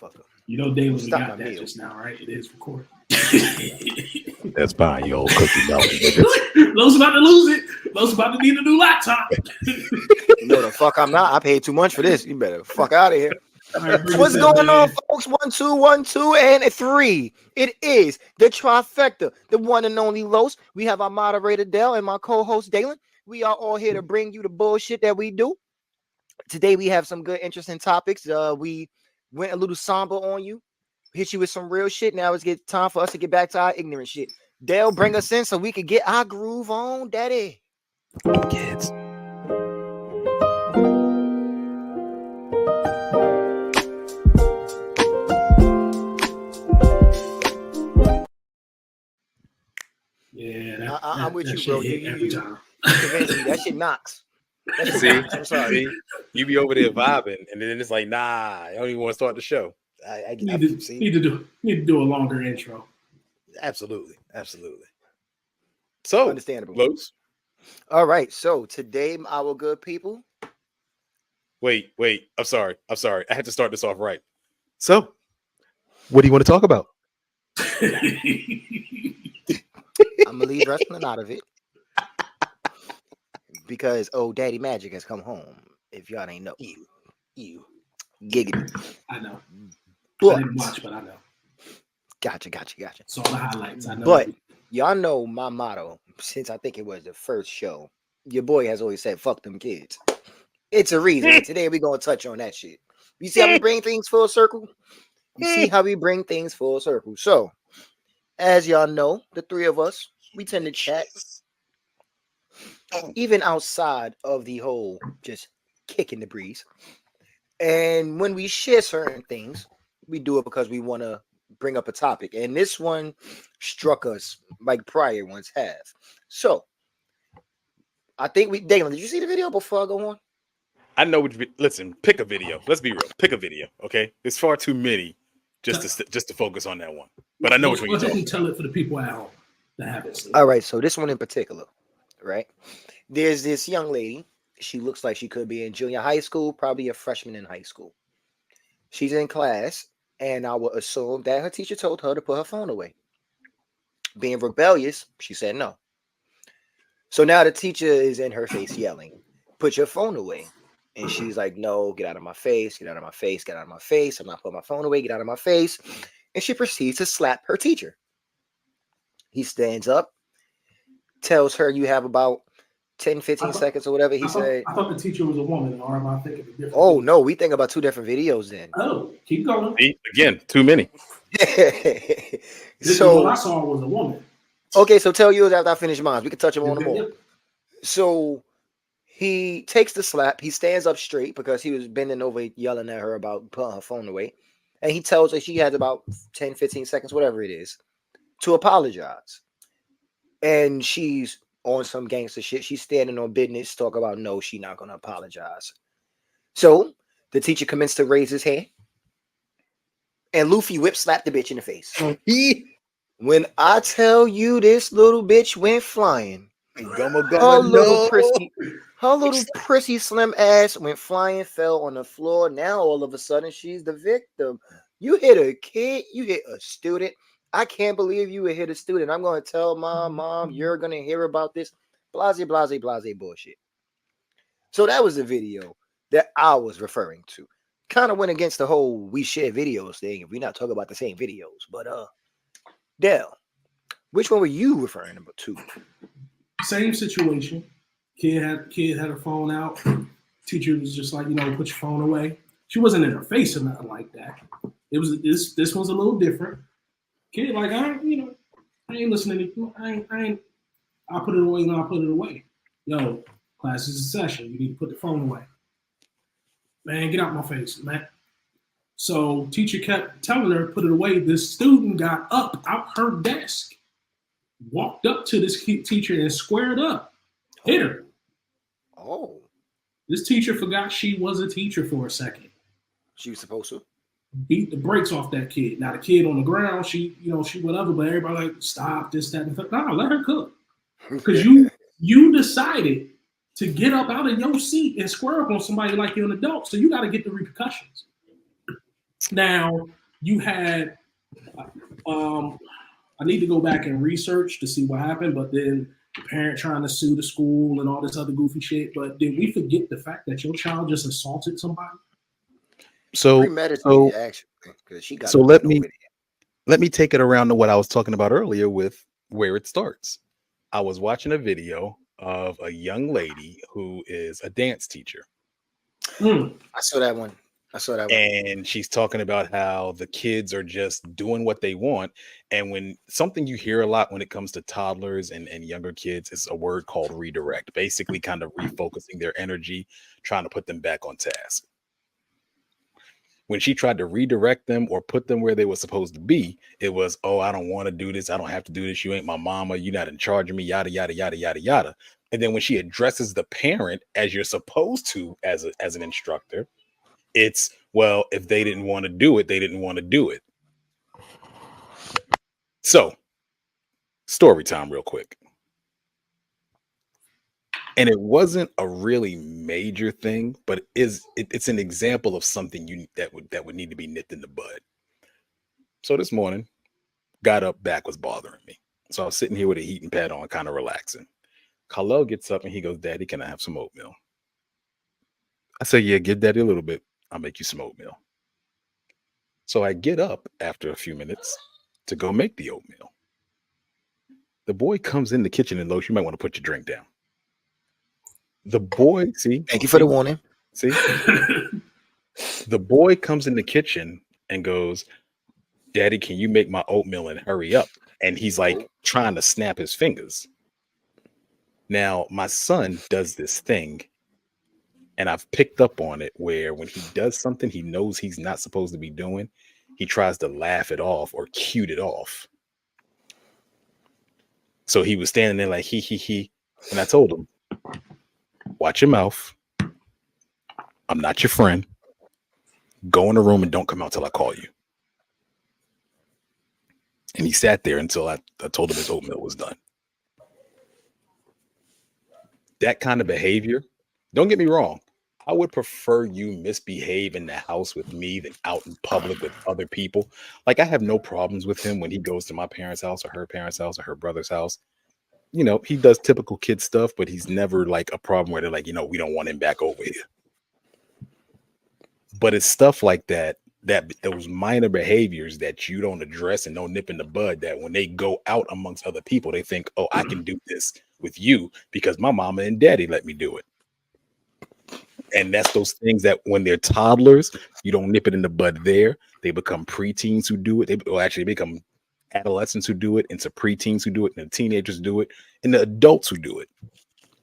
motherfucker. You know, David, we got that meal just now, right? It is recorded. That's fine, you old cookie mouth. Lowe's about to lose it. Lowe's about to need a new laptop. No, the fuck I'm not. I paid too much for this. You better fuck out of here. Right, What's going on, folks? 1, 2, 1, 2, and 3. It is the trifecta, the one and only Los. We have our moderator Dell and my co-host Dalen. We are all here to bring you the bullshit that we do. Today we have some good, interesting topics. We went a little somber on you, hit you with some real shit. Now it's time for us to get back to our ignorant shit. Dale, bring us in so we could get our groove on, daddy. Kids. Yeah, I'm with you, bro. Every time. That shit knocks. I'm sorry. You be over there vibing, and then it's like, nah, I don't even want to start the show. I need to do a longer intro. Absolutely. So understandable. Los. All right. So today, our good people. Wait. I'm sorry. I had to start this off right. So, what do you want to talk about? I'm gonna leave wrestling out of it because Daddy Magic has come home. If y'all ain't know, you giggity. I know. But, I didn't watch, but I know. Gotcha. Saw the highlights. I know. But y'all know my motto since I think it was the first show. Your boy has always said, "Fuck them kids." It's a reason. Today we're gonna touch on that shit. You see how we bring things full circle? So, as y'all know, the three of us, we tend to chat even outside of the whole just kicking the breeze. And when we share certain things, we do it because we want to bring up a topic. And this one struck us like prior ones have. So, I think Dalen, did you see the video before I go on? I know. Listen, pick a video. Let's be real. Pick a video, okay? There's far too many just to focus on that one. But I know which one you're talking about. Tell it for the people at home that haven't seen. All right, so this one in particular, right? There's this young lady. She looks like she could be in junior high school, probably a freshman in high school. She's in class, and I would assume that her teacher told her to put her phone away. Being rebellious, she said no. So now the teacher is in her face yelling, "Put your phone away." And she's like, "No, get out of my face, get out of my face, get out of my face. I'm not putting my phone away, get out of my face." And she proceeds to slap her teacher. He stands up, tells her, "You have about 10, 15 seconds or whatever." I thought the teacher was a woman, or am I thinking of different? Oh, no, we think about two different videos then. Oh, keep going. Again, too many. So what I saw was a woman. Okay, so tell yours after I finish mine. We can touch them on them all. So he takes the slap. He stands up straight because he was bending over yelling at her about putting her phone away. And he tells her she has about 10, 15 seconds, whatever it is, to apologize. And she's on some gangster shit. She's standing on business, talk about no, she's not going to apologize. So the teacher commenced to raise his hand. And Luffy whip slapped the bitch in the face. When I tell you this little bitch went flying, her little prissy slim ass went flying, fell on the floor. Now all of a sudden she's the victim. You hit a kid, you hit a student. I can't believe you would hit a student. I'm going to tell my mom, you're going to hear about this. Blase bullshit. So that was the video that I was referring to. Kind of went against the whole we share videos thing if we're not talking about the same videos. But Dell, which one were you referring to? Same situation. Kid had her phone out. Teacher was just like, put your phone away. She wasn't in her face or nothing like that. It was this one's a little different. Kid like, I ain't listening to you. I'll put it away and I'll put it away. Yo, class is in session. You need to put the phone away. Man, get out my face, man. So teacher kept telling her, put it away. This student got up out her desk, walked up to this teacher and squared up, hit her. Oh. This teacher forgot she was a teacher for a second. She was supposed to beat the brakes off that kid. Now the kid on the ground, she whatever, but everybody like, stop this, that, and that. No, let her cook. Because you decided to get up out of your seat and square up on somebody like you're an adult. So you got to get the repercussions. Now, you had I need to go back and research to see what happened, but then the parent trying to sue the school and all this other goofy shit. But did we forget the fact that your child just assaulted somebody? Premeditated, actually, because she got so up let and me over there. let me take it around to what I was talking about earlier with where it starts. I was watching a video of a young lady who is a dance teacher. Hmm. I saw that one. And she's talking about how the kids are just doing what they want. And when something you hear a lot when it comes to toddlers and younger kids is a word called redirect, basically kind of refocusing their energy, trying to put them back on task. When she tried to redirect them or put them where they were supposed to be, it was, oh, I don't want to do this. I don't have to do this. You ain't my mama. You're not in charge of me, yada, yada, yada, yada, yada. And then when she addresses the parent as you're supposed to as an instructor, it's, well, if they didn't want to do it, they didn't want to do it. So, story time real quick. And it wasn't a really major thing, but it's an example of something that would need to be nipped in the bud. So this morning, got up, back was bothering me. So I was sitting here with a heating pad on, kind of relaxing. Khalil gets up and he goes, Daddy, can I have some oatmeal? I say, yeah, give Daddy a little bit. I'll make you some oatmeal. So I get up after a few minutes to go make the oatmeal. The boy comes in the kitchen and Los, you might want to put your drink down. The boy, Thank you for the warning. See? The boy comes in the kitchen and goes, Daddy, can you make my oatmeal and hurry up? And he's like trying to snap his fingers. Now, my son does this thing, and I've picked up on it where when he does something he knows he's not supposed to be doing, he tries to laugh it off or cute it off. So he was standing there like, he. And I told him, watch your mouth. I'm not your friend. Go in the room and don't come out till I call you. And he sat there until I told him his oatmeal was done. That kind of behavior, don't get me wrong, I would prefer you misbehave in the house with me than out in public with other people. Like, I have no problems with him when he goes to my parents' house or her parents' house or her brother's house. You know, he does typical kid stuff, but he's never like a problem where they're like, we don't want him back over here. But it's stuff like that those minor behaviors that you don't address and don't nip in the bud, that when they go out amongst other people, they think, oh, I can do this with you because my mama and daddy let me do it. And that's those things that when they're toddlers, you don't nip it in the bud there. They become preteens who do it. They become adolescents who do it, into preteens who do it, and the teenagers do it, and the adults who do it.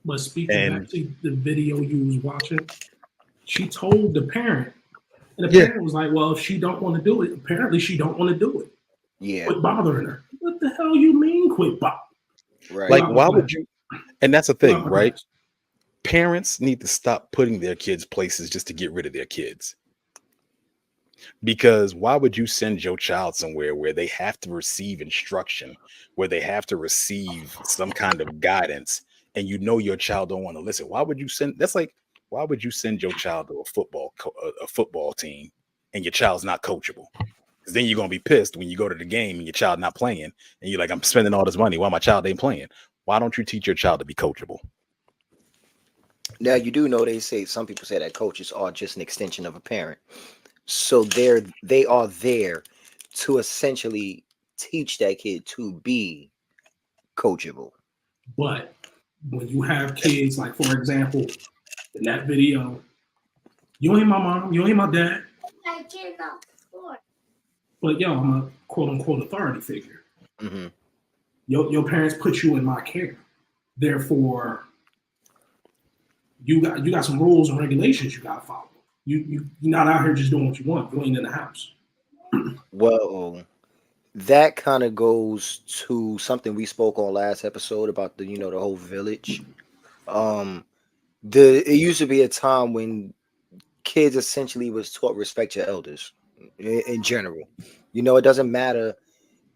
But speaking back to the video you was watching, she told the parent, and the parent was like, well, if she don't want to do it, apparently she don't want to do it. Yeah. Quit bothering her. What the hell you mean quit bothering? Right. Like, why would you? And that's the thing, right? Parents need to stop putting their kids places just to get rid of their kids. Because why would you send your child somewhere where they have to receive instruction, where they have to receive some kind of guidance, and your child don't want to listen? Why would you send? That's like, why would you send your child to a football team and your child's not coachable? Because then you're gonna be pissed when you go to the game and your child not playing, and you're like, I'm spending all this money while my child ain't playing. Why don't you teach your child to be coachable? Now, you do know some people say that coaches are just an extension of a parent. So they are there to essentially teach that kid to be coachable. But when you have kids, like for example, in that video, you ain't my mom, you ain't my dad. But yo, I'm a quote unquote authority figure. Mm-hmm. Your parents put you in my care. Therefore, you got some rules and regulations you gotta follow. You're not out here just doing what you want. You ain't in the house. Well, that kind of goes to something we spoke on last episode about the whole village. It used to be a time when kids essentially was taught respect your elders in general. It doesn't matter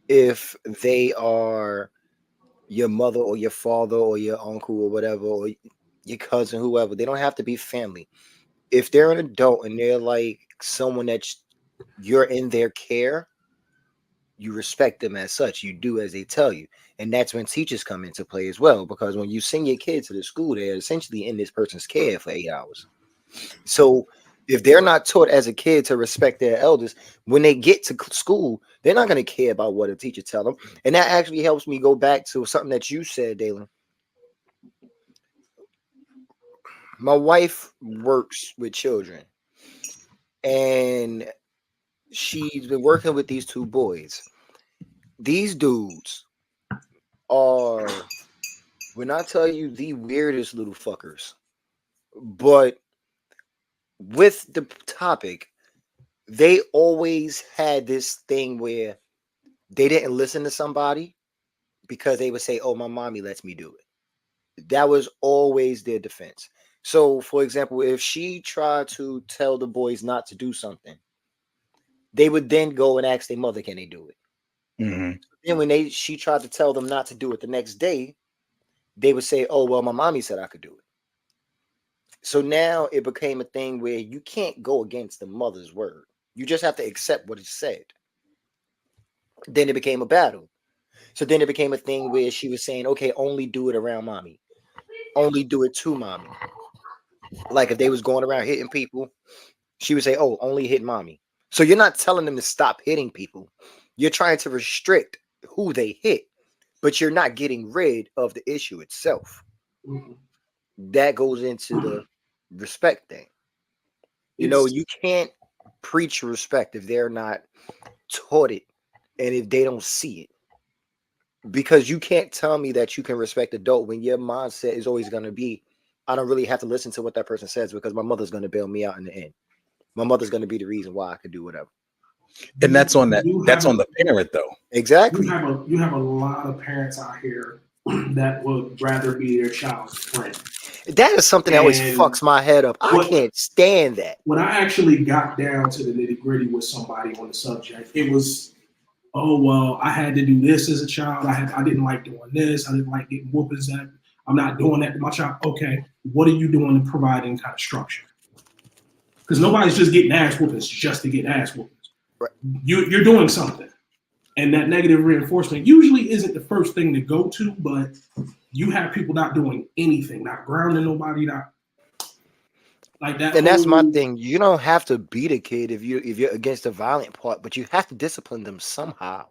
if they are your mother or your father or your uncle or whatever, or your cousin, whoever. They don't have to be family. If they're an adult and they're like someone that's you're in their care, you respect them as such. You do as they tell you. And that's when teachers come into play as well. Because when you send your kids to the school, they're essentially in this person's care for 8 hours. So if they're not taught as a kid to respect their elders, when they get to school, they're not going to care about what a teacher tell them. And that actually helps me go back to something that you said, Dalen. My wife works with children, and she's been working with these 2 boys. These dudes are, when I tell you, the weirdest little fuckers. But with the topic, they always had this thing where they didn't listen to somebody because they would say, "Oh, my mommy lets me do it." That was always their defense. So, for example, if she tried to tell the boys not to do something, they would then go and ask their mother, "Can they do it?" Mhm. Then when she tried to tell them not to do it the next day, they would say, "Oh, well, my mommy said I could do it." So now it became a thing where you can't go against the mother's word. You just have to accept what is said. Then it became a battle. So then it became a thing where she was saying, "Okay, only do it around mommy. Only do it to mommy." Like if they was going around hitting people, she would say, "Oh, only hit mommy." So you're not telling them to stop hitting people. You're trying to restrict who they hit, but you're not getting rid of the issue itself. That goes into the respect thing. You can't preach respect if they're not taught it and if they don't see it. Because you can't tell me that you can respect adult when your mindset is always going to be, I don't really have to listen to what that person says because my mother's going to bail me out in the end. My mother's going to be the reason why I could do whatever. And that's on the parent though. Exactly. You have a lot of parents out here that would rather be their child's friend. That is something that always fucks my head up. I can't stand that. When I actually got down to the nitty gritty with somebody on the subject, it was, "Oh, well, I had to do this as a child. I didn't like doing this. I didn't like getting whoopings. I'm not doing that to my child." Okay, what are you doing to provide any kind of structure? Because nobody's just getting ass whoopings just to get ass whoopings. Right. You're doing something. And that negative reinforcement usually isn't the first thing to go to, but you have people not doing anything, not grounding nobody, not like that. And that's my thing. You don't have to beat a kid if you're against the violent part, but you have to discipline them somehow.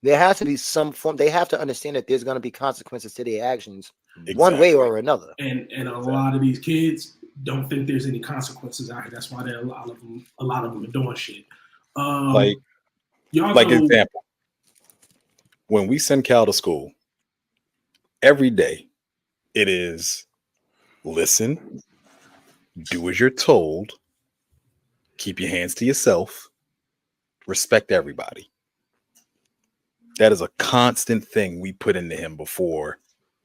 There has to be some form. They have to understand that there's going to be consequences to their actions, one way or another. And a lot of these kids don't think there's any consequences out here. That's why a lot of them are doing shit. Example, when we send Cal to school, every day it is listen, do as you're told, keep your hands to yourself, respect everybody. That is a constant thing we put into him before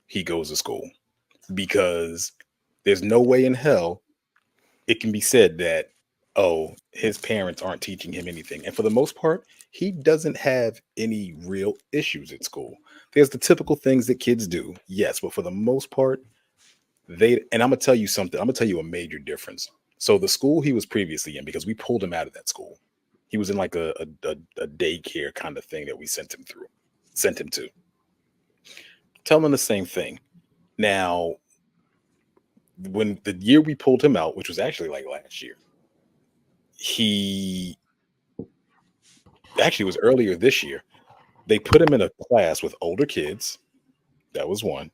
he goes to school, because there's no way in hell it can be said that, oh, his parents aren't teaching him anything. And for the most part, he doesn't have any real issues at school. There's the typical things that kids do, yes, but for the most part, and I'm gonna tell you something. I'm gonna tell you a major difference. So the school he was previously in, because we pulled him out of that school, he was in like a daycare kind of thing that we sent him to. Tell him the same thing. Now, when the year we pulled him out, which was actually like last year, he actually was earlier this year, they put him in a class with older kids. That was one.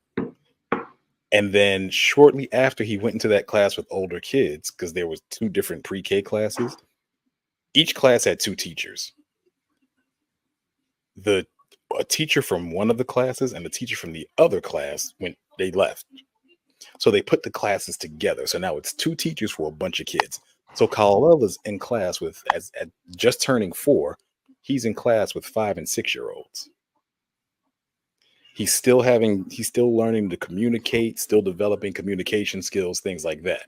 And then shortly after he went into that class with older kids, because there was 2 different pre-K classes, each class had 2 teachers. A teacher from one of the classes and the teacher from the other class they left. So they put the classes together. So now it's 2 teachers for a bunch of kids. So Kyle is in class with, at just turning 4, he's in class with 5 and 6-year-olds. He's still learning to communicate, still developing communication skills, things like that.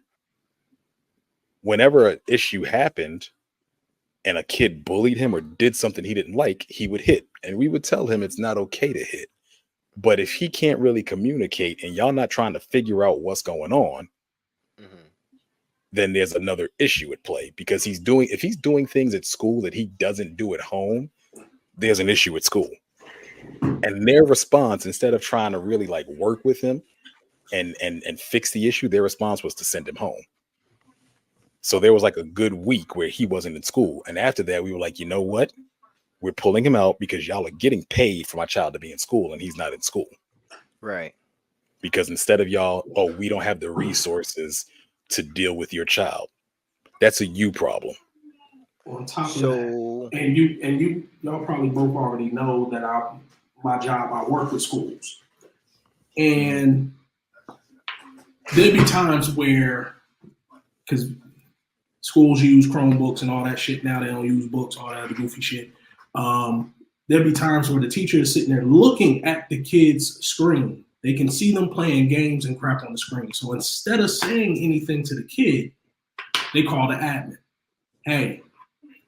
Whenever an issue happened and a kid bullied him or did something he didn't like, he would hit. And we would tell him it's not okay to hit. But if he can't really communicate and y'all not trying to figure out what's going on, then there's another issue at play, because if he's doing things at school that he doesn't do at home, there's an issue at school. And their response, instead of trying to really like work with him and fix the issue, their response was to send him home. So there was like a good week where he wasn't in school. And after that, we were like, you know what? We're pulling him out because y'all are getting paid for my child to be in school and he's not in school. Right. Because instead of y'all, oh, we don't have the resources to deal with your child. That's a you problem. On top of that, and y'all probably both already know that my job, I work with schools. And there'd be times where, because schools use Chromebooks and all that shit now, they don't use books, all that other goofy shit. There'd be times where the teacher is sitting there looking at the kid's screen. They can see them playing games and crap on the screen. So instead of saying anything to the kid, they call the admin. Hey,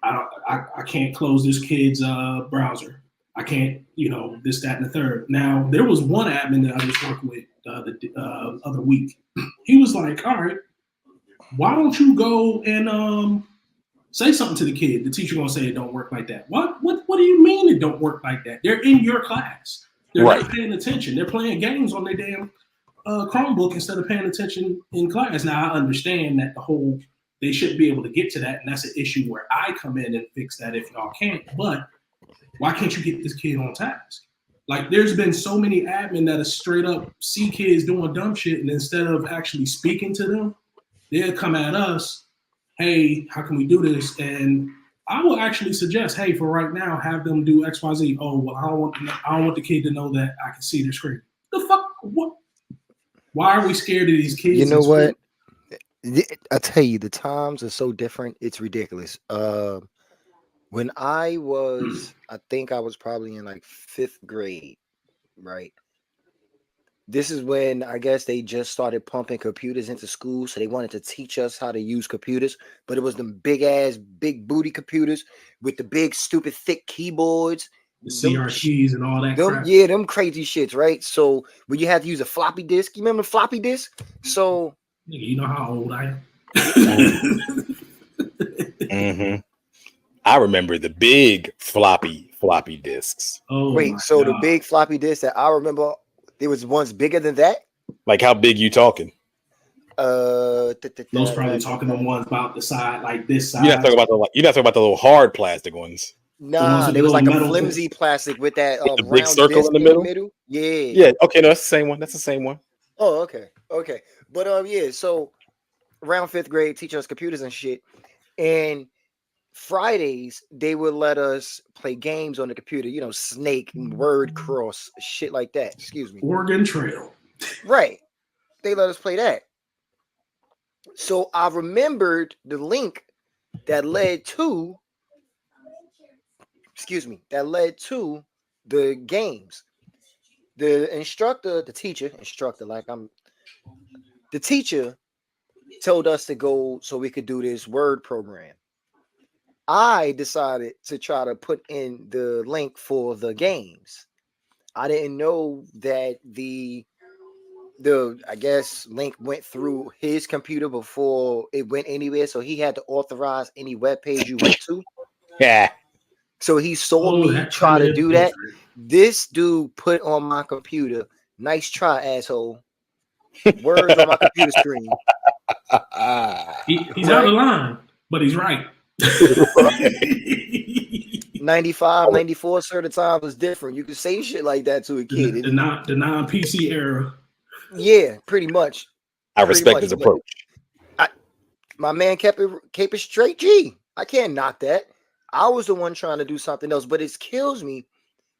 I can't close this kid's browser. I can't, this, that, and the third. Now, there was one admin that I just worked with the other week. He was like, all right, why don't you go and say something to the kid? The teacher gonna say it don't work like that. What do you mean it don't work like that? They're in your class. They're not paying attention. They're playing games on their damn Chromebook instead of paying attention in class. Now, I understand that they shouldn't be able to get to that, and that's an issue where I come in and fix that if y'all can't. But why can't you get this kid on task? Like, there's been so many admin that are straight up see kids doing dumb shit, and instead of actually speaking to them, they'll come at us, hey, how can we do this? And I will actually suggest, hey, for right now, have them do X, Y, Z. Oh, well, I don't want the kid to know that I can see their screen. The fuck? What? Why are we scared of these kids? You know what? I tell you, the times are so different. It's ridiculous. When I think I was probably in like 5th grade, right? This is when I guess they just started pumping computers into school. So they wanted to teach us how to use computers, but it was them big ass, big booty computers with the big, stupid, thick keyboards. The CRTs and all that crap. Yeah, them crazy shits, right? So when you had to use a floppy disk, you remember floppy disk? So you know how old I am. Mm-hmm. I remember the big floppy disks. Oh, wait, so God. The big floppy disk that I remember, there was ones bigger than that? Like how big you talking? Those probably talking the ones about the side, like this side. You're not talking about the little hard plastic ones. Nah, there was like a flimsy plastic with that the round big circle in the middle. Yeah. Yeah. Okay, no, that's the same one. That's the same one. Oh, okay. But yeah, so around 5th grade, teach us computers and shit. And Fridays, they would let us play games on the computer, Snake and Word Cross, shit like that. Excuse me. Oregon Trail. Right. They let us play that. So I remembered the link that led to the games. The teacher told us to go so we could do this Word program. I decided to try to put in the link for the games. I didn't know that the I guess link went through his computer before it went anywhere, so he had to authorize any web page you went to. Yeah. So he saw me try to do that. This dude put on my computer, nice try, asshole. Words on my computer screen. He's out of line, but he's right. 95, 94 certain times was different. You could say shit like that to a kid. The non-PC era. Yeah, pretty much. I respect his approach. My man kept it straight G. I can't knock that. I was the one trying to do something else, but it kills me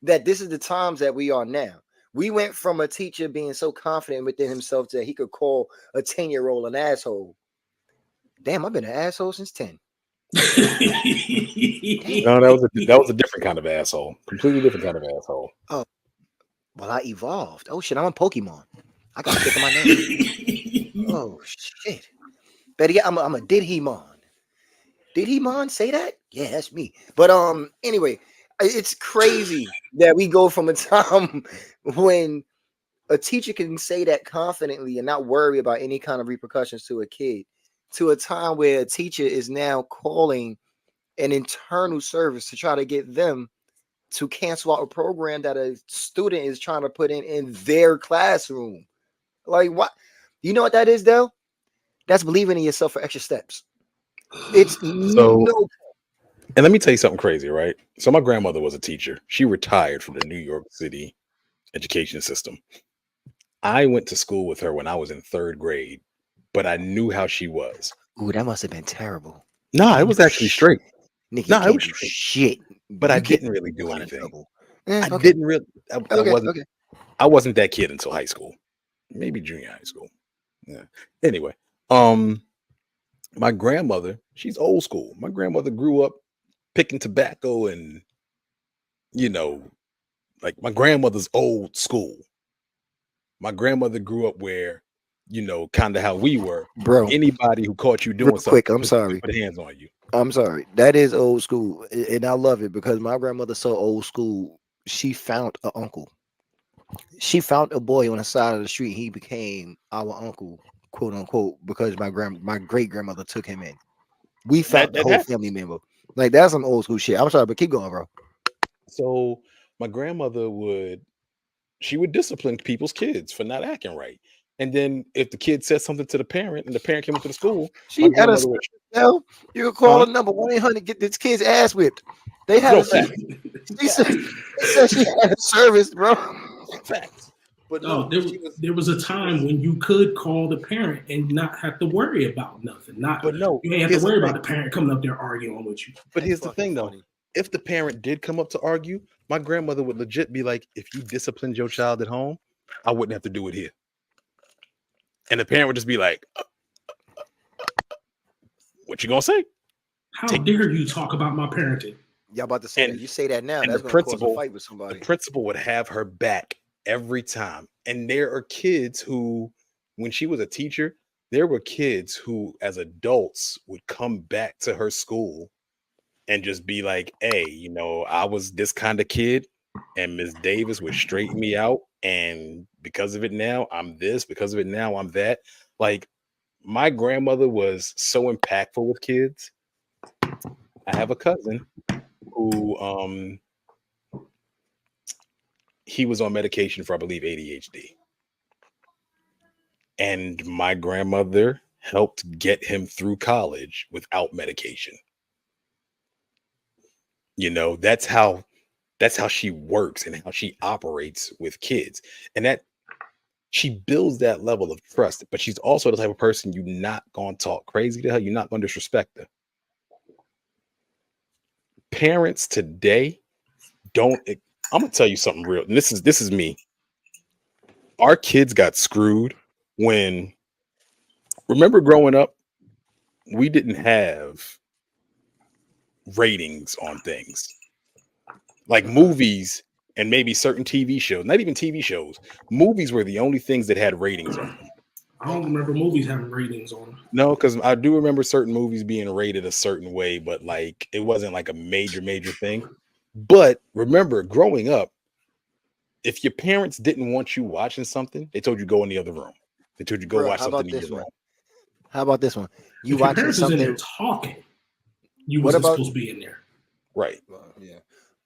that this is the times that we are now. We went from a teacher being so confident within himself that he could call a 10-year-old an asshole. Damn, I've been an asshole since 10. No, that was a different kind of asshole. Completely different kind of asshole. Oh, well, I evolved. Oh shit, I'm a Pokemon. I gotta think of my name. Oh shit. Better yet, I'm a Didhemon. Didhemon say that? Yeah, that's me. But anyway, it's crazy that we go from a time when a teacher can say that confidently and not worry about any kind of repercussions to a kid to a time where a teacher is now calling an internal service to try to get them to cancel out a program that a student is trying to put in their classroom. Like, what? You know what that is, though? That's believing in yourself for extra steps. It's no. And let me tell you something crazy, right? So my grandmother was a teacher. She retired from the New York City education system. I went to school with her when I was in 3rd grade, but I knew how she was. Ooh, that must have been terrible. No, it was actually straight. Nick, No, it was shit. But I didn't really do anything. I Okay. didn't really. I Okay, wasn't. okay. I wasn't that kid until high school, maybe junior high school. Yeah. Anyway, my grandmother, she's old school. My grandmother grew up picking tobacco and, like my grandmother's old school. My grandmother grew up where, kind of how we were. Bro, Anybody who caught you doing real something, quick, I'm sorry. put hands on you. I'm sorry. That is old school. And I love it because my grandmother's so old school. She found an uncle. She found a boy on the side of the street. He became our uncle, quote unquote, because my great grandmother took him in. We found the whole family member. Like, that's some old school shit. I'm sorry, but keep going, bro. So my grandmother would discipline people's kids for not acting right. And then if the kid said something to the parent and the parent came into the school, she had a you can call a number 1-800, get this kid's ass whipped. They had she said she had a service, bro. Facts. But no, there was a time when you could call the parent and not have to worry about nothing. You ain't have to worry about the parent coming up there arguing with you. But here's the thing, though. If the parent did come up to argue, my grandmother would legit be like, if you disciplined your child at home, I wouldn't have to do it here. And the parent would just be like, what you gonna say? How dare you talk about my parenting? Y'all about to say that. You say that now, and that's the gonna cause a fight with somebody. The principal would have her back every time. And there are kids who, when she was a teacher, there were kids who, as adults, would come back to her school and just be like, hey, I was this kind of kid, and Ms. Davis would straighten me out. And because of it now, I'm this. Because of it now, I'm that. Like, my grandmother was so impactful with kids. I have a cousin who he was on medication for, I believe, ADHD. And my grandmother helped get him through college without medication. That's how she works and how she operates with kids. And that she builds that level of trust, but she's also the type of person you're not going to talk crazy to her. You're not going to disrespect her. Parents today I'm going to tell you something real. And this is me. Our kids got screwed when, remember growing up, we didn't have ratings on things like movies and maybe certain TV shows. Not even TV shows. Movies were the only things that had ratings on them. I don't remember movies having ratings on them. No, because I do remember certain movies being rated a certain way, but like it wasn't like a major thing. But remember, growing up, if your parents didn't want you watching something, they told you go in the other room. They told you go watch something in your room. How about this one? You watching something in there talking. You wasn't supposed to be in there. Right. Yeah.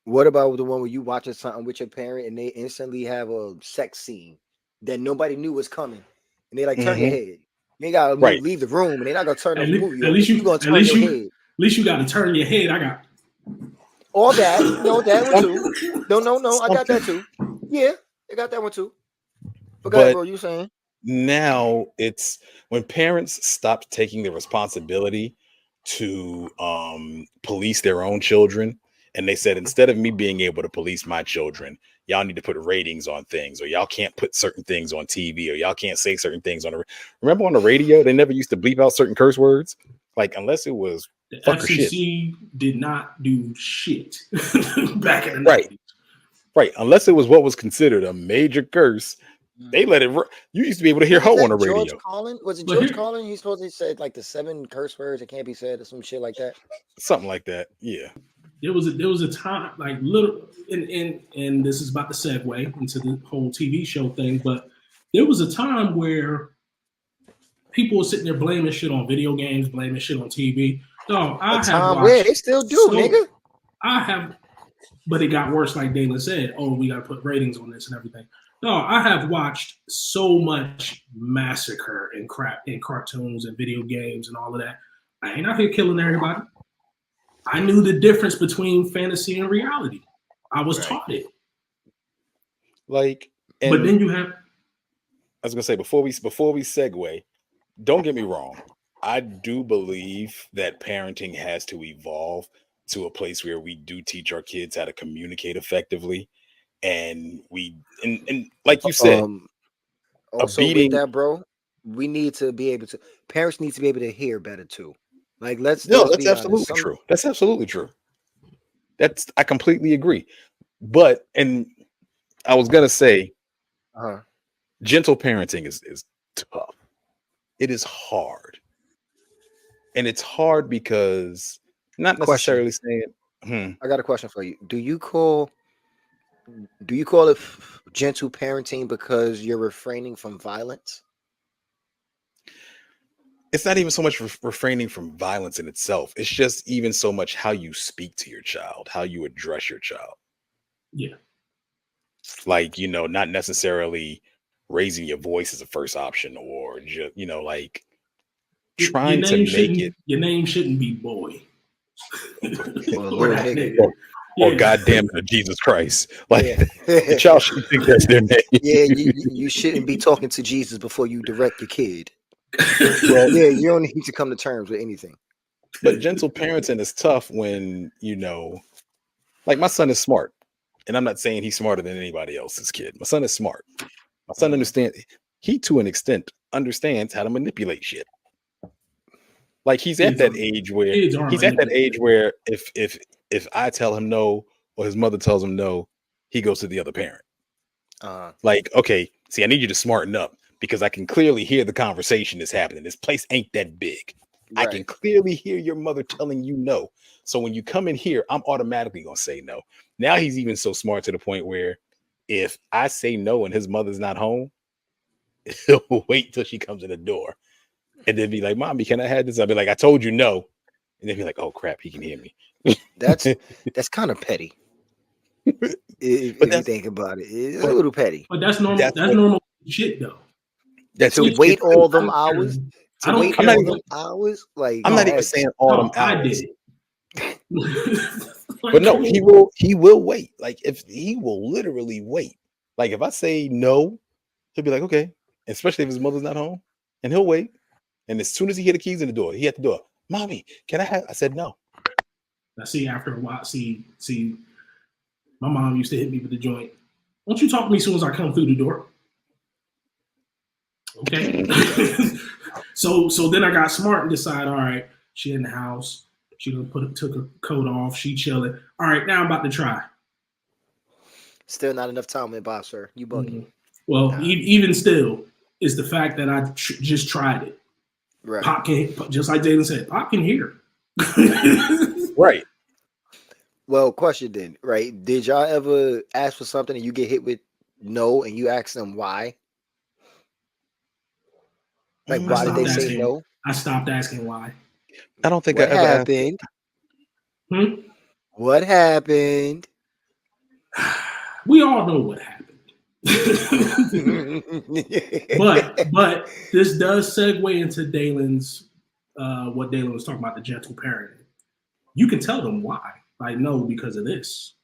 What about the one where you watching something with your parent and they instantly have a sex scene that nobody knew was coming, and they like turn your head? You ain't gotta leave the room, and they're not gonna turn the movie. At least you gonna turn your head. At least you gotta turn your head. I got all that. No, that one too. No. I got that too. Yeah, I got that one too. But go ahead, bro, you saying? Now it's when parents stopped taking the responsibility to police their own children, and they said, instead of me being able to police my children, y'all need to put ratings on things, or y'all can't put certain things on TV, or y'all can't say certain things on the. Remember on the radio, they never used to bleep out certain curse words, like unless it was the FCC did not do shit back in the 90s. Right, unless it was what was considered a major curse. They let it. You used to be able to hear Ho on the radio. George Carlin? Was it George Carlin? He's supposed to say like the 7 curse words that can't be said, or some shit like that. Something like that. Yeah. There was a time like little, and this is about to segue into the whole TV show thing, but there was a time where people are sitting there blaming shit on video games, blaming shit on TV. No, I A have time where watched. they still do, so- nigga. I have, but it got worse. Like Dalen said, oh, we got to put ratings on this and everything. No, I have watched so much massacre and crap in cartoons and video games and all of that. I ain't out here killing everybody. I knew the difference between fantasy and reality. I was Right. taught it. Like, and But then you have I was gonna say before we segue, don't get me wrong. I do believe that parenting has to evolve to a place where we do teach our kids how to communicate effectively, and like you said, Also beating- with that, bro, we need to be able to. Parents need to be able to hear better too. Like, let's no, let's that's be honest. absolutely true. That's absolutely true. I completely agree. But and I was gonna say, Uh-huh. gentle parenting is tough. It is hard. And it's hard because not Question. necessarily saying, I got a question for you. Do you call it gentle parenting because you're refraining from violence? it's not even so much refraining from violence in itself. It's just even so much how you speak to your child, how you address your child. Yeah. Like, not necessarily raising your voice as a first option, or just, like trying to make it. Your name shouldn't be boy. Or Or little that nigga. nigga. Or Yeah. goddamn it, Jesus Christ. Like, Yeah. the child should think that's their name. Yeah, you shouldn't be talking to Jesus before you direct your kid. Well, Yeah, you don't need to come to terms with anything. but gentle parenting is tough when, like my son is smart. And I'm not saying he's smarter than anybody else's kid. My son is smart. My son understands. He, to an extent, understands how to manipulate shit. Like he's at that age where if I tell him no or his mother tells him no, he goes to the other parent. Like, okay, see, I need you to smarten up because I can clearly hear the conversation that's happening. This place ain't that big. Right. I can clearly hear your mother telling you no. So when you come in here, I'm automatically going to say no. Now he's even so smart to the point where if I say no and his mother's not home, he'll wait till she comes in the door and then be like, Mommy, can I have this? I'll be like, I told you no. And they'll be like, oh crap, he can hear me. That's kind of petty. If you think about it, it's a little petty. But that's normal. That's normal shit, though. That's To wait all them hours. I don't care. All them hours. Like, I'm not even saying all them I hours. did it. But no, he will wait. Like if he will literally wait. Like if I say no, he'll be like, okay. Especially if his mother's not home, and he'll wait. And as soon as he hear the keys in the door, he at the door. Mommy, can I have? I said no. I see after a while. See, my mom used to hit me with the joint. Won't you talk to me as soon as I come through the door? Okay. So then I got smart and decided, all right, she in the house. She took her coat off. She chilling. All right, now I'm about to try. Still not enough time went by, sir. You bugging. Mm-hmm. Well, even still, is the fact that I just tried it. Right. Pop can, just like Jalen said, Pop can hear. Right. Well, question then, right? Did y'all ever ask for something and you get hit with no and you ask them why? Like, why did they say no? I stopped asking why. I don't think What I ever happened? What happened? We all know what happened. but this does segue into Dalen's what Dalen was talking about, the gentle parenting. You can tell them why. Like, no, because of this.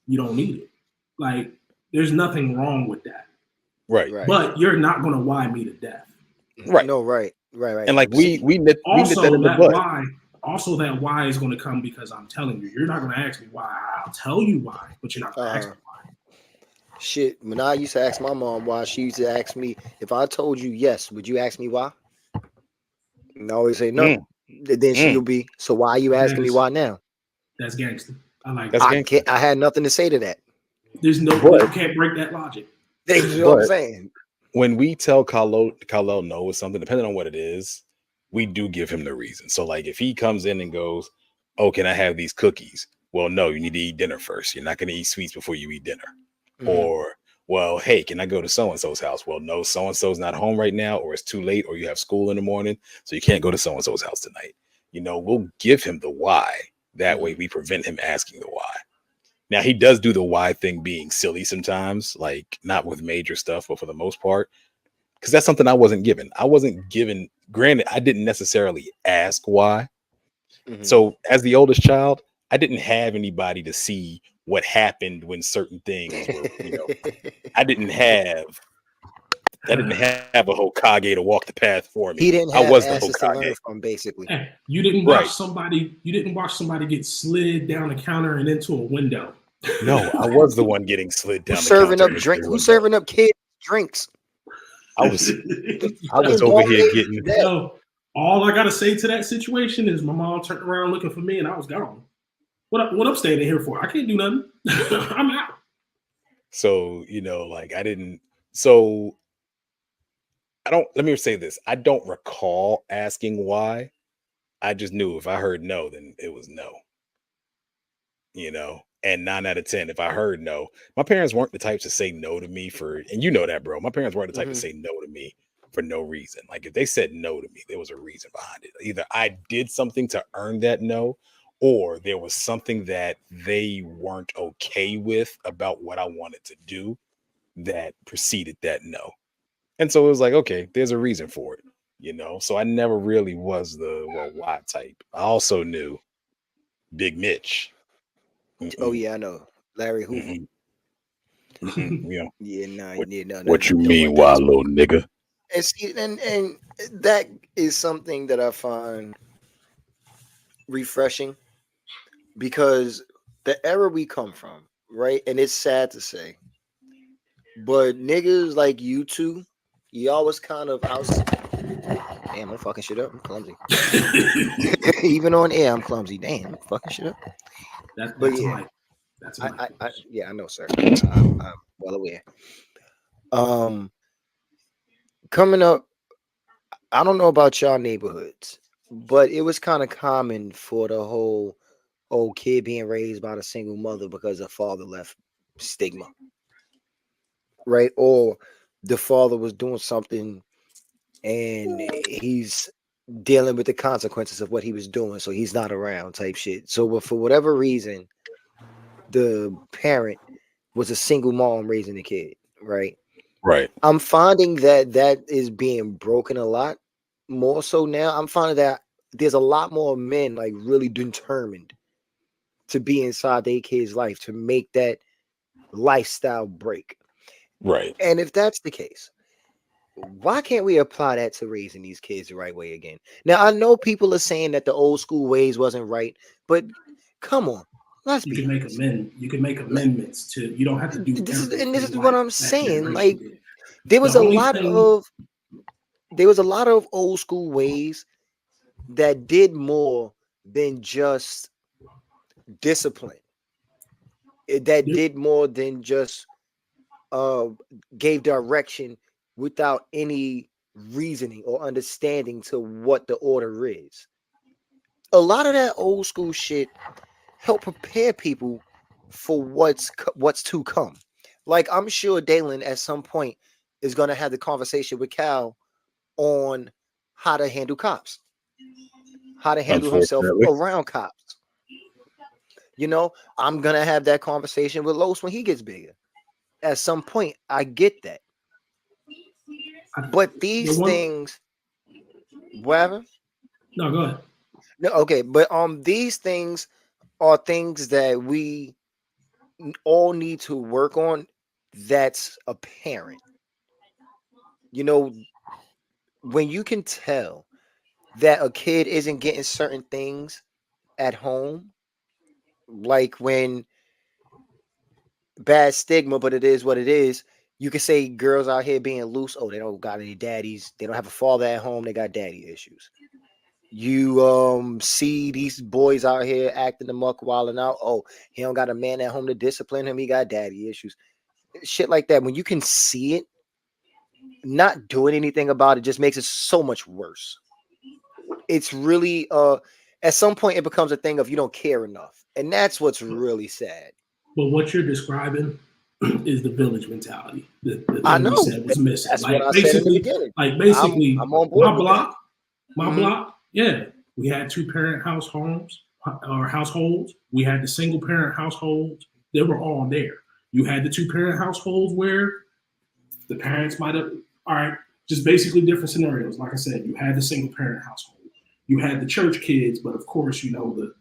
You don't need it. Like, there's nothing wrong with that. Right. But you're not gonna why me to death. Right. No, right. And like we nip that in the butt. Also, that why is going to come because I'm telling you. You're not going to ask me why. I'll tell you why, but you're not going to ask me why. Shit, when I used to ask my mom why, she used to ask me, if I told you yes, would you ask me why? And I always say no. Then she'll be, so why are you asking me why now? That's gangster. I like that. I had nothing to say to that. There's no, you can't break that logic. You know what I'm saying? When we tell Khalil no with something, depending on what it is, we do give him the reason. So like if he comes in and goes, oh, can I have these cookies? Well, no, you need to eat dinner first. You're not going to eat sweets before you eat dinner. Or Well, hey, can I go to so and so's house? Well, no, so and so's not home right now, or it's too late, or you have school in the morning, so you can't go to so and so's house tonight. We'll give him the why. That way, we prevent him asking the why. Now, he does do the why thing being silly sometimes, like not with major stuff, but for the most part, because that's something I wasn't given. I wasn't given, granted, I didn't necessarily ask why. Mhm. So, as the oldest child, I didn't have anybody to see what happened when certain things were, I didn't have I didn't have a Hokage to walk the path for me. He didn't I have was the answers to learn Hokage. from, basically. Hey, you didn't watch Right. somebody. You didn't watch somebody get slid down the counter and into a window. No, I was the one getting slid down Who's the serving counter up and into drink? the Who's window. serving up kids drinks? I was Fucking over bald here head? getting Yeah. Yo, all I gotta say to that situation is my mom turned around looking for me and I was gone. What I'm standing here for? I can't do nothing. I'm out. so, like I didn't so I don't let me say this. I don't recall asking why. I just knew if I heard no, then it was no. And 9 out of 10, if I heard no, my parents weren't the types to say no to me and that, bro. My parents weren't the type to Mhm. say no to me for no reason. Like if they said no to me, there was a reason behind it. Either I did something to earn that no, or there was something that they weren't okay with about what I wanted to do that preceded that no. And so it was like, okay, there's a reason for it, So I never really was the why type. I also knew Big Mitch. Oh Mm-mm, yeah, I know. Larry Hoover. mm-mm, mm-mm, Yeah, nah, What yeah, no, what you don't mean, want that. why, little nigga? And see, and that is something that I find refreshing because the era we come from, right? And it's sad to say, but niggas like you two, y'all was kind of out. Damn, I'm fucking shit up. I'm clumsy. Even on air, I'm clumsy. Damn, I'm fucking shit up. But That's yeah, Mike. That's Mike. I know, sir. I'm well aware. Coming up, I don't know about y'all neighborhoods, but it was kind of common for the whole old kid being raised by the single mother because the father left stigma, right? Or the father was doing something and he's dealing with the consequences of what he was doing, so he's not around type shit. So for whatever reason, the parent was a single mom raising the kid, right? Right. I'm finding that is being broken a lot more so now. I'm finding that there's a lot more men like really determined to be inside their kid's life to make that lifestyle break. Right. And if that's the case, why can't we apply that to raising these kids the right way again? Now I know people are saying that the old school ways wasn't right, but come on, let's You be can make honest. You can make amendments to. You don't have to do This everything is what like I'm that saying. generation Like did. there The was a only lot thing of old school ways that did more than just discipline. That did more than just uh gave direction without any reasoning or understanding to what the order is. A lot of that old school shit help prepare people for what's to come. Like I'm sure Dalen at some point is gonna have the conversation with Cal on how to handle cops, how to handle himself Unfortunately. around cops. I'm gonna have that conversation with Los when he gets bigger. At some point, I get that. But these things, whatever. No, go ahead. No, okay, but these things are things that we all need to work on. That's apparent. When you can tell that a kid isn't getting certain things at home, like when bad stigma, but it is what it is. You can say girls out here being loose. Oh, they don't got any daddies. They don't have a father at home. They got daddy issues. You see these boys out here acting the muck, wilding out. Oh, he don't got a man at home to discipline him. He got daddy issues. Shit like that. When you can see it, not doing anything about it just makes it so much worse. It's really at some point it becomes a thing of you don't care enough. And that's what's really sad. But what you're describing is the village mentality. The I thing you know. said was missing. That's Like what I said in the basically, beginning. like basically, I'm on board my with block, Mhm. block, yeah, we had 2-parent households or households. We had the single parent households. They were all there. You had the 2-parent households where the parents might have, all right, just basically different scenarios. Like I said, you had the single parent household. You had the church kids, but of course, you know,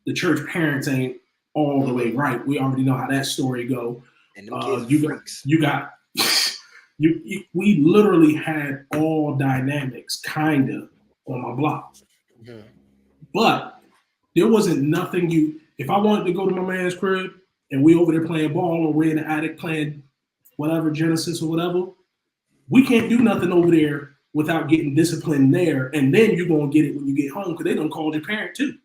the church parents ain't all the way right. We already know how that story go. And them kids are You got, freaks. you got, we literally had all dynamics kind of on my block. Mhm. But there wasn't nothing if I wanted to go to my man's crib and we over there playing ball or we're in the attic playing whatever, Genesis or whatever, we can't do nothing over there without getting disciplined there. And then you're going to get it when you get home because they done called your parent too.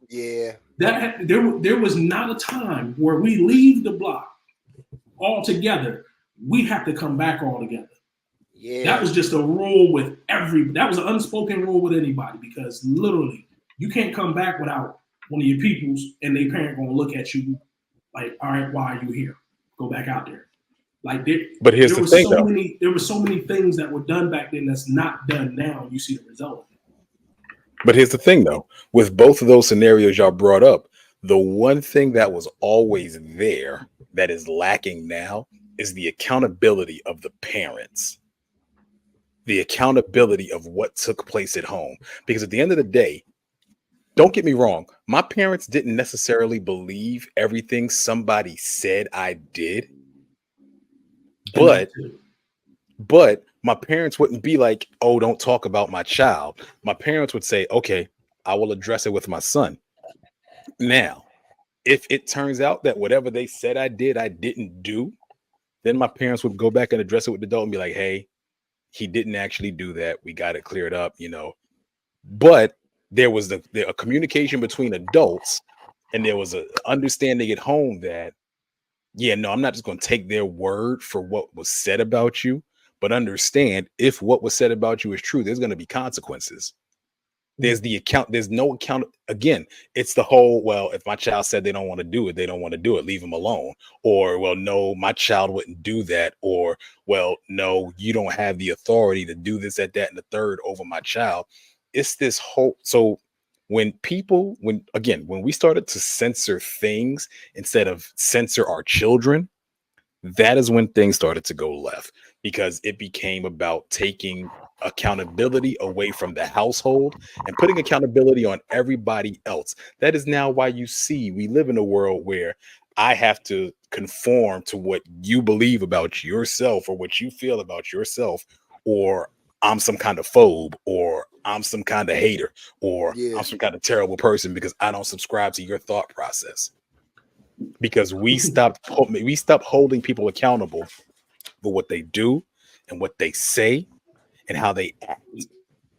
Yeah. There was not a time where we leave the block all together. We have to come back all together. Yeah. That was just a rule with that was an unspoken rule with anybody because literally you can't come back without one of your peoples and their parent going to look at you like, all right, why are you here? Go back out there. Like but here's the thing, though. There were so many things that were done back then that's not done now. You see the result. But here's the thing, though. With both of those scenarios y'all brought up, the one thing that was always there that is lacking now is the accountability of the parents. The accountability of what took place at home. Because at the end of the day, don't get me wrong, my parents didn't necessarily believe everything somebody said I did. But my parents wouldn't be like, oh, don't talk about my child. My parents would say, okay, I will address it with my son. Now, if it turns out that whatever they said I did, I didn't do, then my parents would go back and address it with the adult and be like, hey, he didn't actually do that. We got it cleared up, you know. But there was a communication between adults and there was an understanding at home that, yeah, no, I'm not just going to take their word for what was said about you, but understand if what was said about you is true, there's going to be consequences. There's no account. Again, it's the whole, well, if my child said they don't want to do it, they don't want to do it, leave them alone. Or, well, no, my child wouldn't do that. Or, well, no, you don't have the authority to do this, that, and the third over my child. It's this whole, so when we started to censor things instead of censor our children, that is when things started to go left, because it became about taking accountability away from the household and putting accountability on everybody else. That is now why you see we live in a world where I have to conform to what you believe about yourself or what you feel about yourself, or I'm some kind of phobe, or I'm some kind of hater, or I'm some kind of terrible person because I don't subscribe to your thought process. Because we stopped holding people accountable for what they do and what they say and how they act.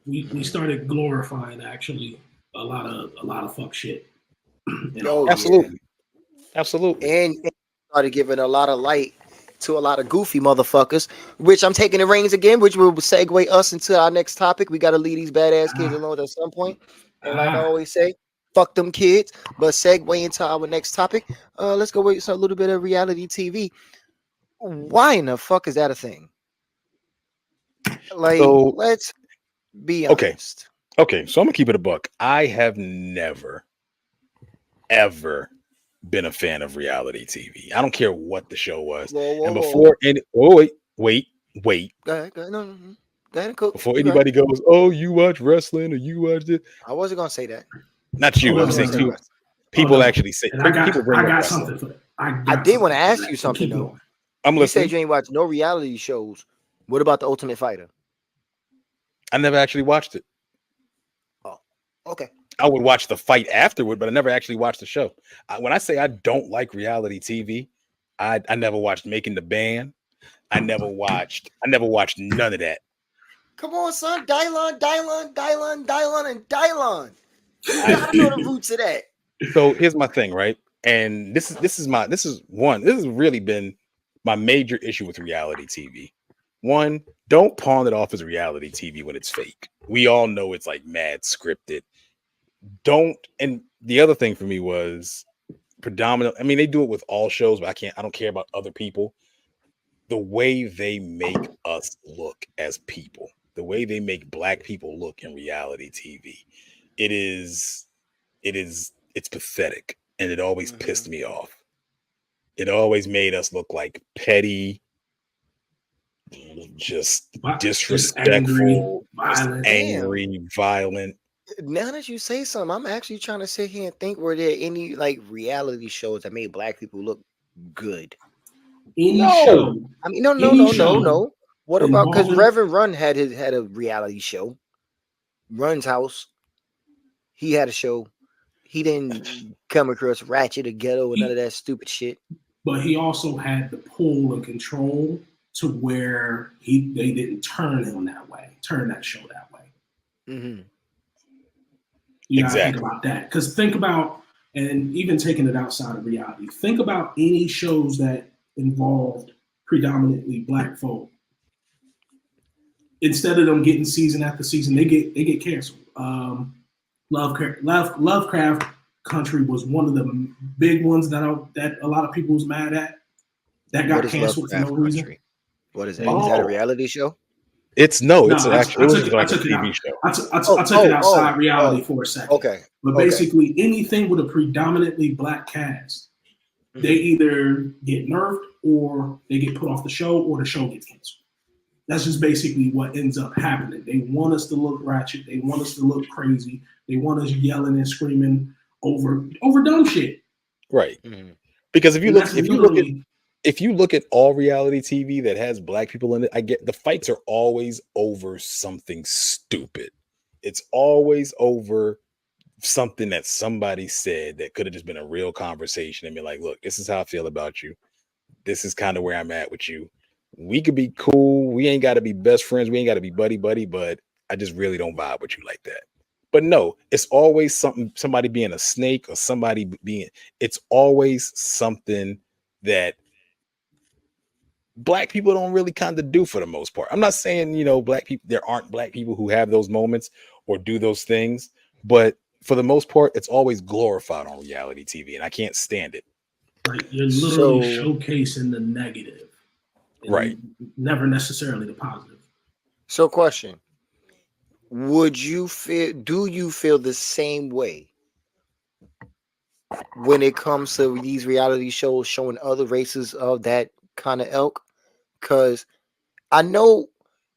We started glorifying actually a lot of fuck shit. Absolutely. And started giving a lot of light to a lot of goofy motherfuckers, which I'm taking the reins again, which will segue us into our next topic. We got to leave these badass kids alone at some point. And like I always say, fuck them kids. But segue into our next topic. Let's go with a little bit of reality TV. Why in the fuck is that a thing? Like, let's be honest. Okay, so I'm gonna keep it a buck. I have never, ever been a fan of reality TV. I don't care what the show was. And before wait. Go ahead. No. Go ahead and cook. Before anybody goes, oh, you watch wrestling or you watch this. I wasn't gonna say that. Not you. I'm saying people actually say. I got something for that. I did want to ask you something though. I'm listening. You said you ain't watched no reality shows. What about The Ultimate Fighter? I never actually watched it. Oh, okay. I would watch the fight afterward, but I never actually watched the show. When I say I don't like reality TV, I never watched Making the Band. I never watched none of that. Come on, son. Dylon, and Dylon. You gotta know the roots of that. So here's my thing, right? And this has really been my major issue with reality TV. One, don't pawn it off as reality TV when it's fake. We all know it's like mad scripted. And the other thing for me was predominant. I mean, they do it with all shows, but I don't care about other people. The way they make us look as people, the way they make black people look in reality TV, it's pathetic, and it always pissed me off. It always made us look like petty, just disrespectful, angry, violent. Now that you say something, I'm actually trying to sit here and think, were there any like reality shows that made black people look good? Any show. I mean, no. What about, because Reverend Run had a reality show, Run's House. He had a show. He didn't come across Ratchet or Ghetto or none of that stupid shit. But he also had the pull and control to where they didn't turn that show that way. Mm-hmm. You gotta think about that. Because think about, and even taking it outside of reality, think about any shows that involved predominantly black folk. Instead of them getting season after season, they get canceled. Lovecraft Country was one of the big ones that a lot of people was mad at. That got canceled for no reason. What is that? Is that a reality show? It's actually like a TV show. I took it outside reality for a second. Okay. But basically anything with a predominantly black cast, they either get nerfed or they get put off the show or the show gets canceled. That's just basically what ends up happening. They want us to look ratchet. They want us to look crazy. They want us yelling and screaming over dumb shit. Right. Mm-hmm. Because if you look at all reality TV that has black people in it, I get the fights are always over something stupid. It's always over something that somebody said that could have just been a real conversation and be like, look, this is how I feel about you. This is kind of where I'm at with you. We could be cool. We ain't got to be best friends. We ain't got to be buddy, but I just really don't vibe with you like that. But no, it's always somebody being a snake or it's always something that black people don't really kind of do for the most part. I'm not saying, black people, there aren't black people who have those moments or do those things, but for the most part, it's always glorified on reality TV, and I can't stand it. Like you're literally showcasing the negative. Right. Never necessarily the positive. So question. Do you feel the same way when it comes to these reality shows showing other races of that kind of ilk? Because I know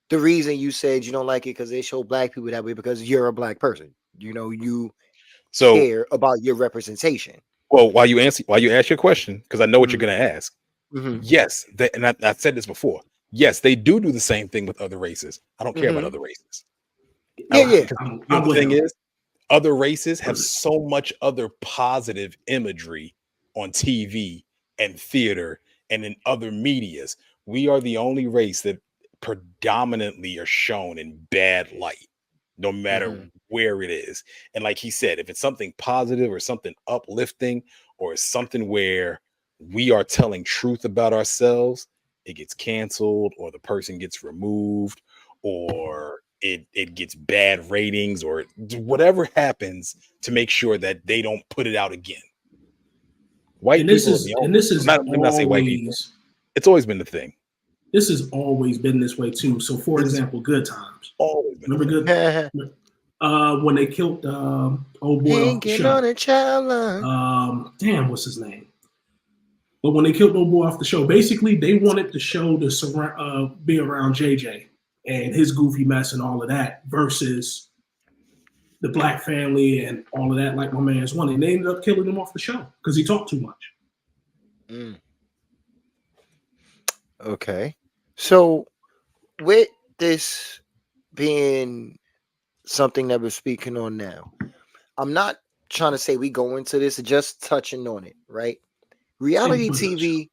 the reason you said you don't like it because they show black people that way because you're a black person. You care about your representation. Well, while you ask your question, because I know what you're going to ask. Mm-hmm. Yes, and I've said this before. Yes, they do the same thing with other races. I don't care about other races. Yeah. The thing is, other races have so much other positive imagery on TV and theater and in other medias. We are the only race that predominantly are shown in bad light, no matter where it is. And like he said, if it's something positive or something uplifting or something where we are telling truth about ourselves, it gets canceled or the person gets removed or it gets bad ratings or whatever happens to make sure that they don't put it out again. White people, I'm not saying white people. It's always been the thing. This has always been this way too. So, for example, Good Times. Always been. Remember Good? When they killed old boy off the show. Damn, what's his name? But when they killed old boy off the show, basically they wanted the show to be around JJ and his goofy mess and all of that versus the black family and all of that, like my man's wanted. And they ended up killing him off the show because he talked too much. Okay. So with this being something that we're speaking on now, I'm not trying to say we go into this, just touching on it, right? Reality TV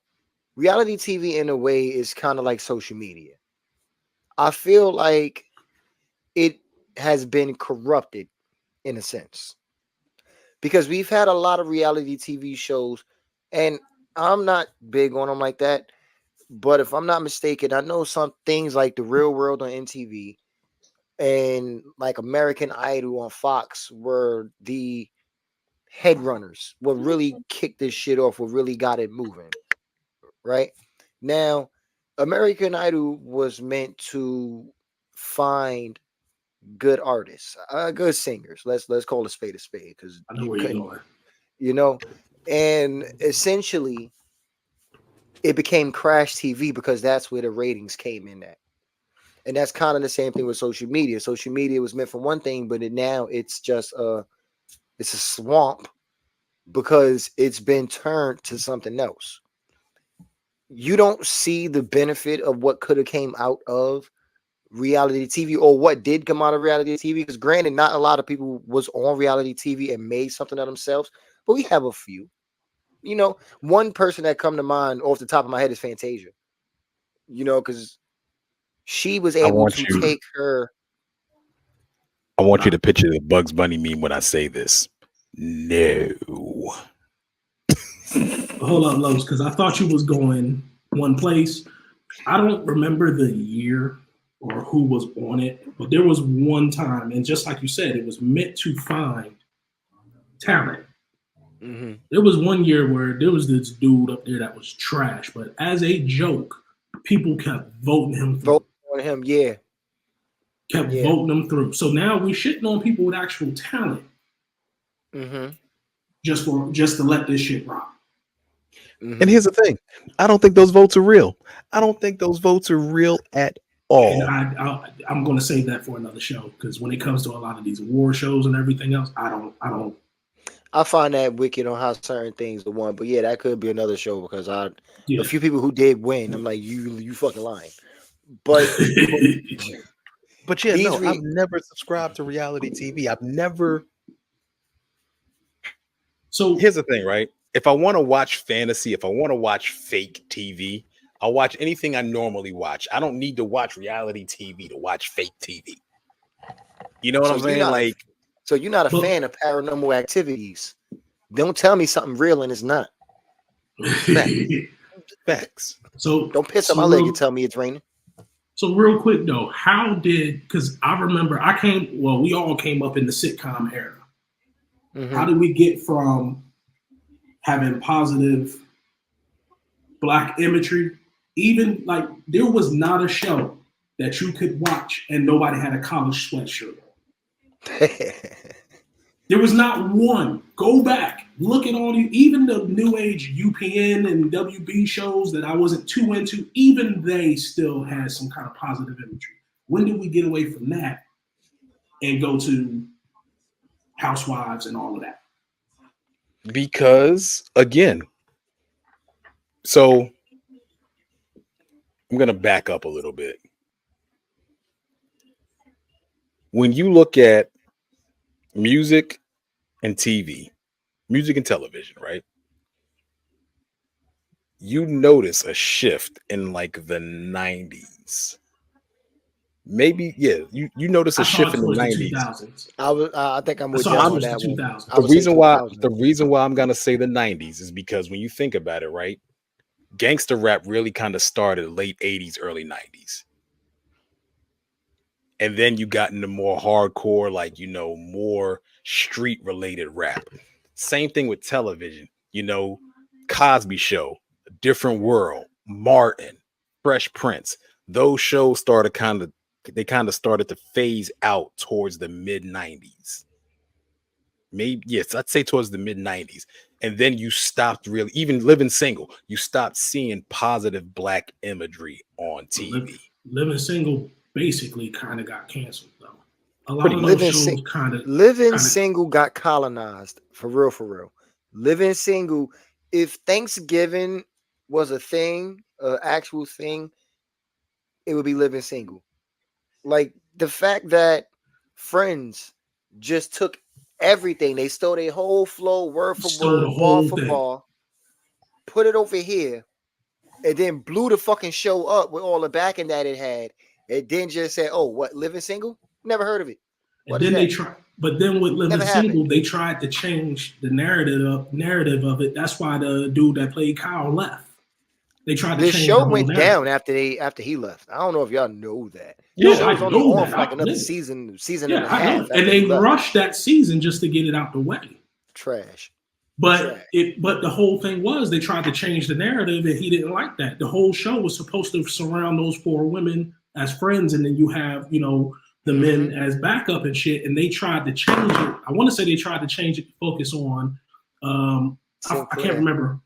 in a way is kind of like social media. I feel like it has been corrupted in a sense because we've had a lot of reality TV shows and I'm not big on them like that. But if I'm not mistaken, I know some things like The Real World on MTV and like American Idol on Fox were the headrunners, what really kicked this shit off, what really got it moving. Right now, American Idol was meant to find good artists, good singers. Let's call a spade, because I know where you're going. you know, and essentially it became Crash TV because that's where the ratings came in at. And that's kind of the same thing with social media. Social media was meant for one thing, but now it's just it's a swamp because it's been turned to something else. You don't see the benefit of what could have came out of reality TV or what did come out of reality TV. Because granted, not a lot of people was on reality TV and made something of themselves, but we have a few. You know, one person that come to mind off the top of my head is Fantasia. You know, because she was able to take her. I want you to picture the Bugs Bunny meme when I say this. No. Hold up, Los, because I thought you was going one place. I don't remember the year or who was on it, but there was one time, and just like you said, it was meant to find talent. Mm-hmm. There was one year where there was this dude up there that was trash, but as a joke, people kept voting him through. Vote on him, yeah. Kept voting them through. So now we shitting on people with actual talent, just to let this shit rock. And here's the thing: I don't think those votes are real. I don't think those votes are real at all. And I'm going to save that for another show because when it comes to a lot of these award shows and everything else, I don't. I find that wicked on how certain things are won, but yeah, that could be another show because a few people who did win, I'm like, you fucking lying. But but yeah, no, I've never subscribed to reality TV. I've never. So here's the thing, right? If I want to watch fantasy, if I want to watch fake TV, I'll watch anything I normally watch. I don't need to watch reality TV to watch fake TV. You know what I'm saying? So you're not a fan of Paranormal Activities. Don't tell me something real and it's not. Facts. So don't piss on my leg and tell me it's raining. So real quick though, because I remember we all came up in the sitcom era. Mm-hmm. How did we get from having positive Black imagery? Even like there was not a show that you could watch and nobody had a college sweatshirt on. There was not one. Go back, look at all even the new age UPN and WB shows that I wasn't too into, even they still had some kind of positive imagery. When did we get away from that and go to Housewives and all of that? Because again, so I'm going to back up a little bit. When you look at music and TV, music and television, right? You notice a shift in like the 90s. Maybe, yeah, you notice a shift in the 90s. I think I'm with you on that one. The reason why I'm gonna say the 90s is because when you think about it, right? Gangster rap really kind of started late 80s, early 90s. And then you got into more hardcore, like, more street related rap. Same thing with television, Cosby Show, Different World, Martin, Fresh Prince. Those shows started started to phase out towards the mid 90s. Maybe, yes, I'd say towards the mid 90s. And then you stopped really, even Living Single, you stopped seeing positive Black imagery on TV. Living Single basically kind of got canceled, though. A lot of those shows Living Single got colonized, for real. Living Single, if Thanksgiving was a thing, an actual thing, it would be Living Single. Like the fact that Friends just took everything, they stole their whole flow, word for word, bar for bar, put it over here, and then blew the fucking show up with all the backing that it had, and then just said, "Oh, what, Living Single? Never heard of it." But then with Living Single, they tried to change the narrative of it. That's why the dude that played Kyle left. They tried to change the show went down after he left. I don't know if y'all know that. Yeah, I know that. For like another season and a half. And they rushed that season just to get it out the way. Trash. But the whole thing was they tried to change the narrative, and he didn't like that. The whole show was supposed to surround those four women as friends, and then you have the men as backup and shit. And they tried to change it. I want to say they tried to change it to focus on I can't remember.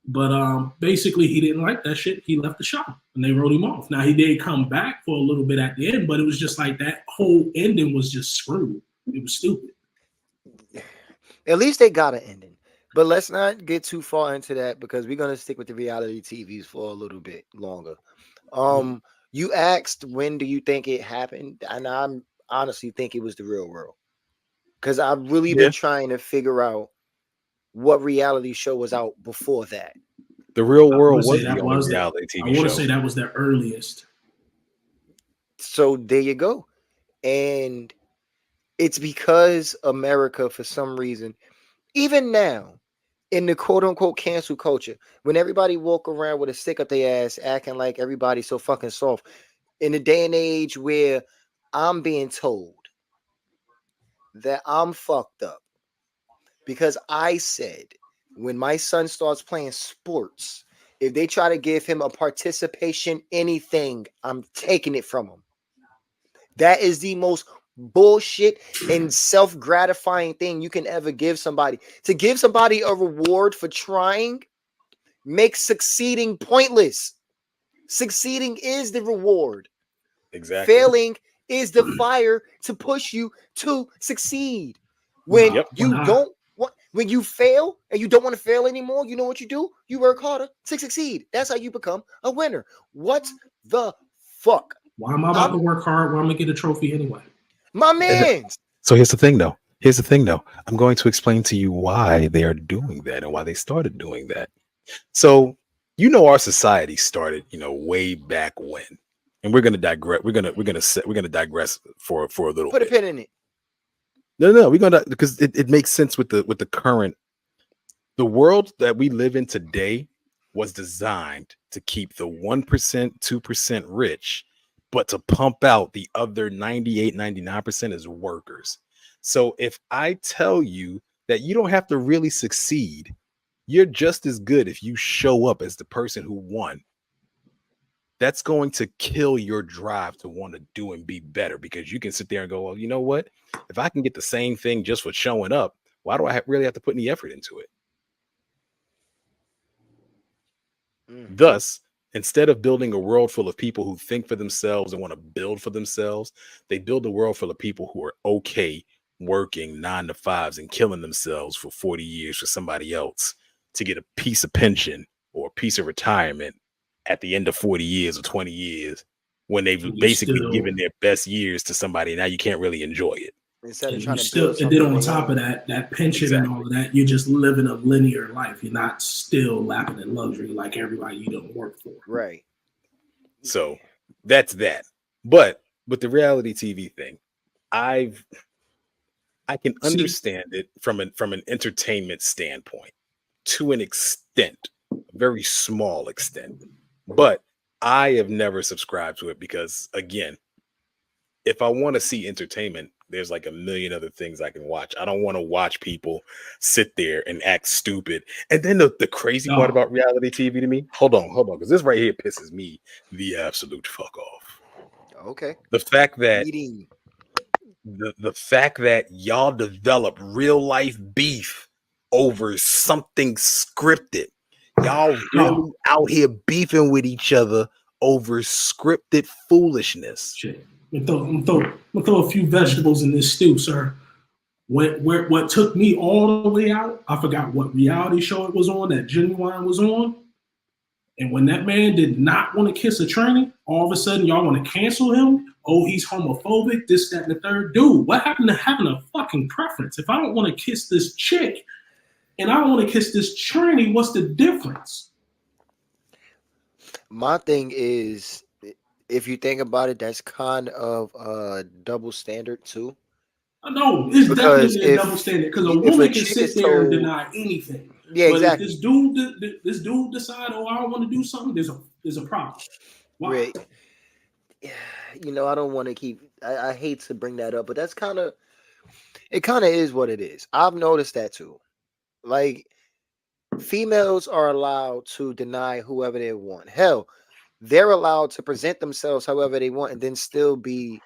But basically, he didn't like that shit. He left the show, and they wrote him off. Now, he did come back for a little bit at the end, but it was just like that whole ending was just screwed. It was stupid. At least they got an ending. But let's not get too far into that because we're going to stick with the reality TVs for a little bit longer. You asked, when do you think it happened? And I honestly think it was the real world. Because I've really been trying to figure out what reality show was out before that. The Real World was the only reality TV show. I want to say that was the earliest. So there you go. And it's because America, for some reason, even now, in the quote-unquote cancel culture, when everybody walk around with a stick up their ass, acting like everybody's so fucking soft, in the day and age where I'm being told that I'm fucked up, because I said when my son starts playing sports, if they try to give him a participation anything, I'm taking it from him. That is the most bullshit and self-gratifying thing you can ever give somebody. To give somebody a reward for trying makes succeeding pointless. Succeeding is the reward. Exactly. Failing is the fire to push you to succeed. When when you fail and you don't want to fail anymore, you know what you do? You work harder to succeed. That's how you become a winner. What the fuck? Why am I about to work hard? Why am I going to get a trophy anyway? My man. So here's the thing, though. I'm going to explain to you why they are doing that and why they started doing that. So, our society started, way back when. And we're going to digress. We're going to digress for a little bit. Put a pin in it. No, we're gonna, because it makes sense with the current. The world that we live in today was designed to keep the 1%, 2% rich, but to pump out the other 98, 99% as workers. So if I tell you that you don't have to really succeed, you're just as good if you show up as the person who won. That's going to kill your drive to want to do and be better, because you can sit there and go, well, you know what? If I can get the same thing just for showing up, why do I really have to put any effort into it? Thus, instead of building a world full of people who think for themselves and want to build for themselves, they build a world full of people who are okay working 9 to 5s and killing themselves for 40 years for somebody else to get a piece of pension or a piece of retirement at the end of 40 years or 20 years, when they've basically given their best years to somebody. Now you can't really enjoy it. Instead of trying to build, and then on top of that pension and all of that, you're just living a linear life. You're not still lapping in luxury like everybody you don't work for. Right. So that's that. But with the reality TV thing, I can understand it from an entertainment standpoint to an extent, a very small extent. But I have never subscribed to it because, again, if I want to see entertainment, there's like a million other things I can watch. I don't want to watch people sit there and act stupid. And then the crazy part about reality TV to me, hold on, because this right here pisses me the absolute fuck off. Okay. The fact that the fact that y'all develop real life beef over something scripted. Y'all really out here beefing with each other over scripted foolishness. Shit. I'm gonna throw a few vegetables in this stew, sir. What took me all the way out, I forgot what reality show it was on that Genuine was on. And when that man did not want to kiss a tranny, all of a sudden y'all want to cancel him. Oh, he's homophobic, this, that, and the third. Dude, what happened to having a fucking preference? If I don't want to kiss this chick, and I want to kiss this tranny, what's the difference? My thing is, if you think about it, that's kind of a double standard too. No, it's definitely a double standard, because a woman can sit there and deny anything. Yeah, but exactly. If this dude decide, oh, I don't want to do something, there's a problem. Why? Right. I don't want to keep. I hate to bring that up, but that's kind of it kind of is what it is. I've noticed that too. Like, females are allowed to deny whoever they want. Hell, they're allowed to present themselves however they want and then still be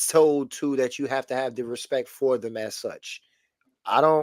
told to that you have to have the respect for them as such. I don't